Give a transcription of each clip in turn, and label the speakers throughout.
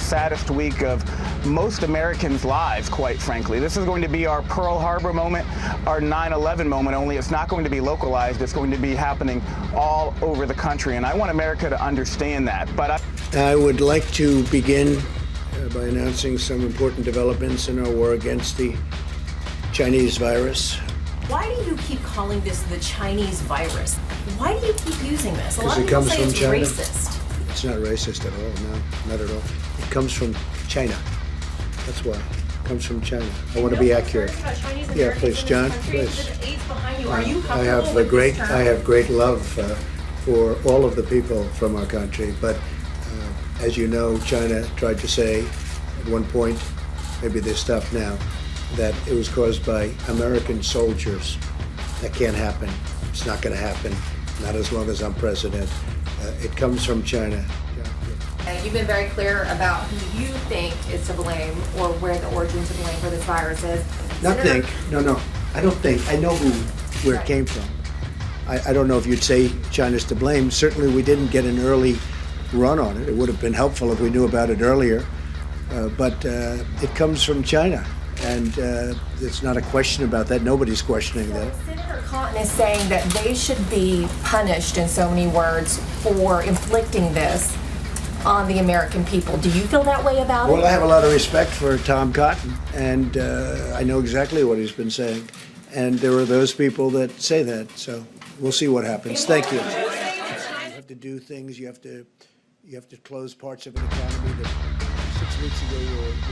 Speaker 1: saddest week of most Americans' lives, quite frankly. This is going to be our Pearl Harbor moment, our 9/11 moment, only it's not going to be localized. It's going to be happening all over the country, and I want America to understand that. But
Speaker 2: I would like to begin by announcing some important developments in our war against the Chinese virus.
Speaker 3: Why do you keep calling this the Chinese virus? Why do you keep using this? A lot of
Speaker 2: Because it
Speaker 3: people
Speaker 2: comes
Speaker 3: say
Speaker 2: from
Speaker 3: it's
Speaker 2: China.
Speaker 3: racist.
Speaker 2: It's not racist at all, no, not at all. It comes from China. That's why. It comes from China. I want to be accurate. Yeah, please, John, please. I have great love for all of the people from our country, but as you know, China tried to say at one point, maybe they stopped now, that it was caused by American soldiers. That can't happen. It's not going to happen, not as long as I'm president. It comes from China.
Speaker 4: You've been very clear about who you think is to blame or where the origins of blame for this virus is.
Speaker 2: Not think. No. I don't think. I know where it came from. I don't know if you'd say China's to blame. Certainly we didn't get an early run on it. It would have been helpful if we knew about it earlier. But it comes from China. And it's not a question about that. Nobody's questioning that.
Speaker 3: Senator Cotton is saying that they should be punished, in so many words, for inflicting this on the American people. Do you feel that way about it?
Speaker 2: Well, I have a lot of respect for Tom Cotton, and I know exactly what he's been saying. And there are those people that say that. So we'll see what happens. Thank you. You have to do things. You have to close parts of an economy that 6 weeks ago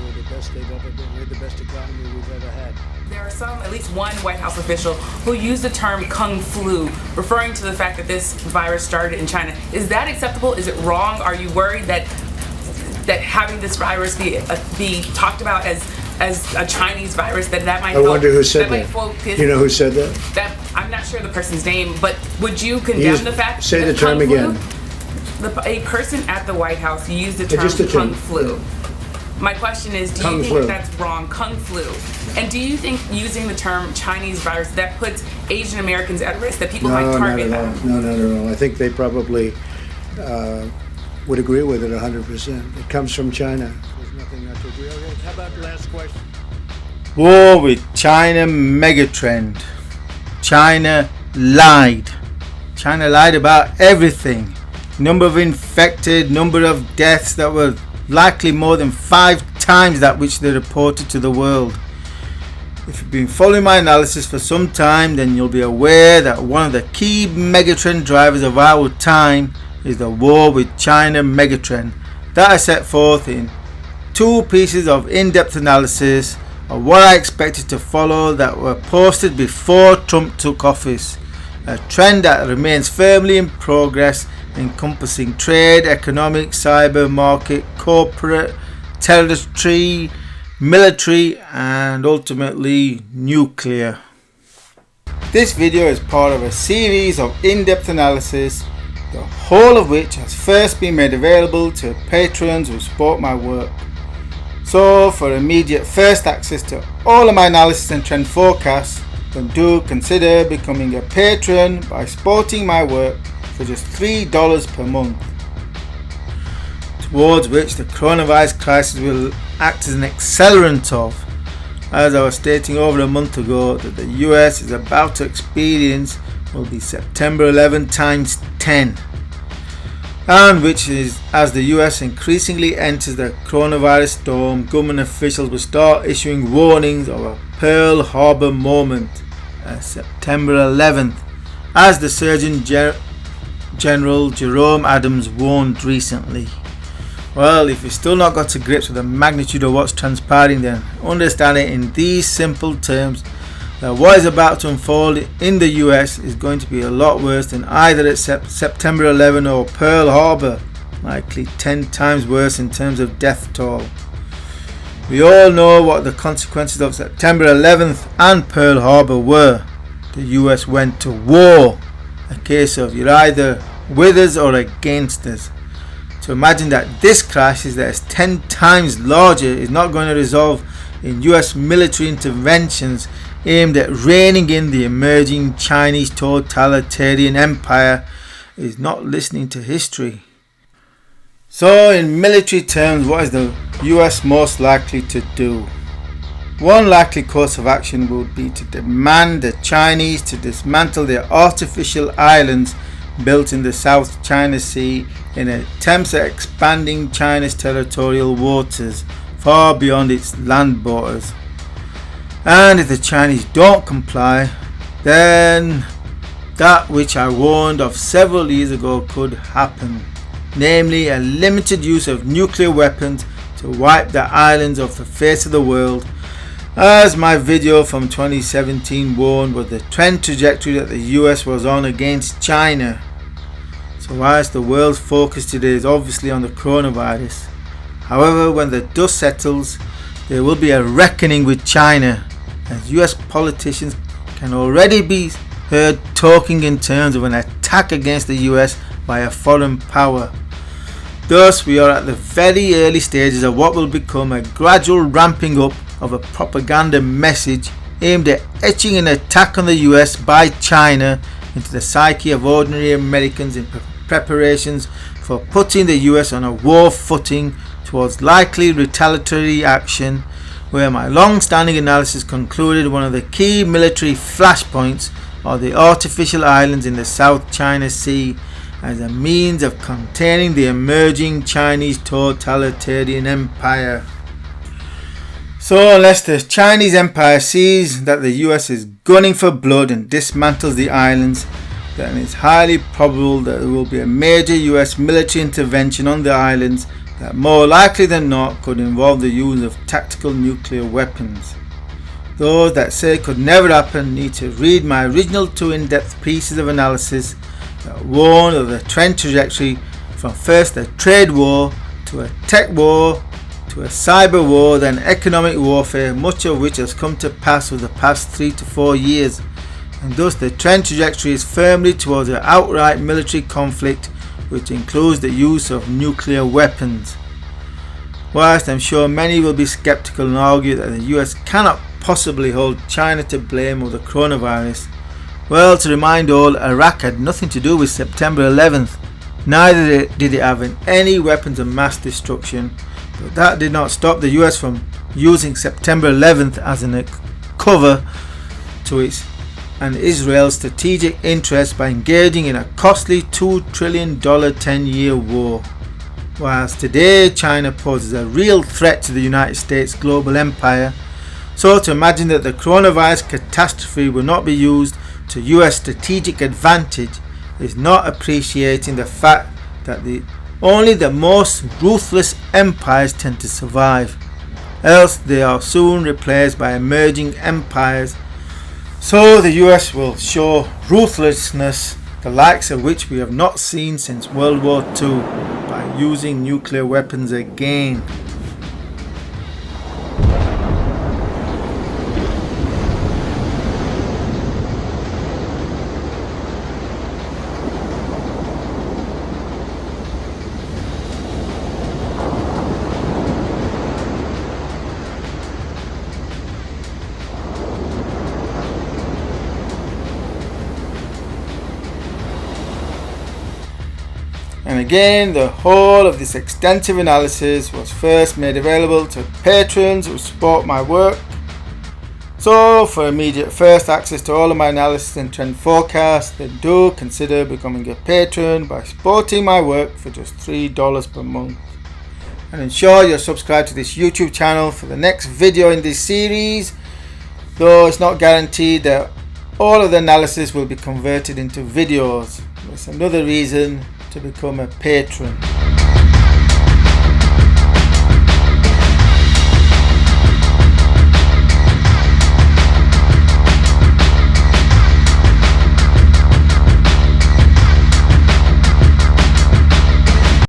Speaker 2: were the best they've ever been. We're the best economy we've ever had.
Speaker 5: There are at least one White House official who used the term Kung Flu, referring to the fact that this virus started in China. Is that acceptable? Is it wrong? Are you worried that having this virus be talked about as a Chinese virus, that might?
Speaker 2: I wonder who said that. You know who said that?
Speaker 5: That I'm not sure the person's name, but would you condemn the fact?
Speaker 2: Say
Speaker 5: that
Speaker 2: the term again.
Speaker 5: A person at the White House used the term Kung Flu. My question is, do you think that's wrong? Kung Flu. And do you think using the term Chinese virus, that puts Asian Americans at risk, that people might target them?
Speaker 2: No, not at all. I think they probably would agree with it 100%. It comes from China. There's nothing not to agree with. Okay, how about the last question?
Speaker 6: War with China megatrend. China lied. China lied about everything. Number of infected, number of deaths that were likely more than 5 times that which they reported to the world. If you've been following my analysis for some time, then you'll be aware that one of the key megatrend drivers of our time is the war with China megatrend that I set forth in 2 pieces of in-depth analysis of what I expected to follow that were posted before Trump took office. A trend that remains firmly in progress, encompassing trade, economic, cyber, market, corporate, territory, military, and ultimately nuclear. This video is part of a series of in-depth analysis, the whole of which has first been made available to patrons who support my work. So for immediate first access to all of my analysis and trend forecasts, then do consider becoming a patron by supporting my work for just $3 per month, towards which the coronavirus crisis will act as an accelerant of, as I was stating over a month ago, that the US is about to experience will be September 11 times 10, and which is, as the US increasingly enters the coronavirus storm, government officials will start issuing warnings of a Pearl Harbor moment, September 11th, as the Surgeon General Jerome Adams warned recently. Well, if you've still not got to grips with the magnitude of what's transpiring, then understand it in these simple terms, that what is about to unfold in the US is going to be a lot worse than either September 11 or Pearl Harbor, likely 10 times worse in terms of death toll. We all know what the consequences of September 11th and Pearl Harbor were. The US went to war. A case of you're either with us or against us. To imagine that this crisis that is 10 times larger is not going to resolve in US military interventions aimed at reining in the emerging Chinese totalitarian empire is not listening to history. So in military terms, what is the US most likely to do? One likely course of action would be to demand the Chinese to dismantle their artificial islands built in the South China Sea in attempts at expanding China's territorial waters far beyond its land borders. And if the Chinese don't comply, then that which I warned of several years ago could happen, namely a limited use of nuclear weapons to wipe the islands off the face of the world, as my video from 2017 warned was the trend trajectory that the US was on against China. So whilst the world's focus today is obviously on the coronavirus, however, when the dust settles, there will be a reckoning with China, as US politicians can already be heard talking in terms of an attack against the US by a foreign power. Thus, we are at the very early stages of what will become a gradual ramping up of a propaganda message aimed at etching an attack on the US by China into the psyche of ordinary Americans in preparations for putting the US on a war footing towards likely retaliatory action, where my long-standing analysis concluded one of the key military flashpoints are the artificial islands in the South China Sea as a means of containing the emerging Chinese totalitarian empire. So unless the Chinese empire sees that the US is gunning for blood and dismantles the islands, then it's highly probable that there will be a major US military intervention on the islands that more likely than not could involve the use of tactical nuclear weapons. Those that say it could never happen need to read my original 2 in-depth pieces of analysis that warn of the trend trajectory from first a trade war to a tech war to a cyber war, then economic warfare, much of which has come to pass over the past 3 to 4 years, and thus the trend trajectory is firmly towards an outright military conflict which includes the use of nuclear weapons. Whilst I'm sure many will be skeptical and argue that the US cannot possibly hold China to blame over the coronavirus, well, to remind all, Iraq had nothing to do with September 11th, neither did it have any weapons of mass destruction. But that did not stop the US from using September 11th as a cover to its and Israel's strategic interests by engaging in a costly $2 trillion 10-year war. Whilst today China poses a real threat to the United States global empire, so to imagine that the coronavirus catastrophe will not be used to US strategic advantage is not appreciating the fact that only the most ruthless empires tend to survive, else they are soon replaced by emerging empires. So the US will show ruthlessness, the likes of which we have not seen since World War II, by using nuclear weapons again. And again, the whole of this extensive analysis was first made available to patrons who support my work. So for immediate first access to all of my analysis and trend forecasts, then do consider becoming a patron by supporting my work for just $3 per month. And ensure you're subscribed to this YouTube channel for the next video in this series, though it's not guaranteed that all of the analysis will be converted into videos. That's another reason to become a patron.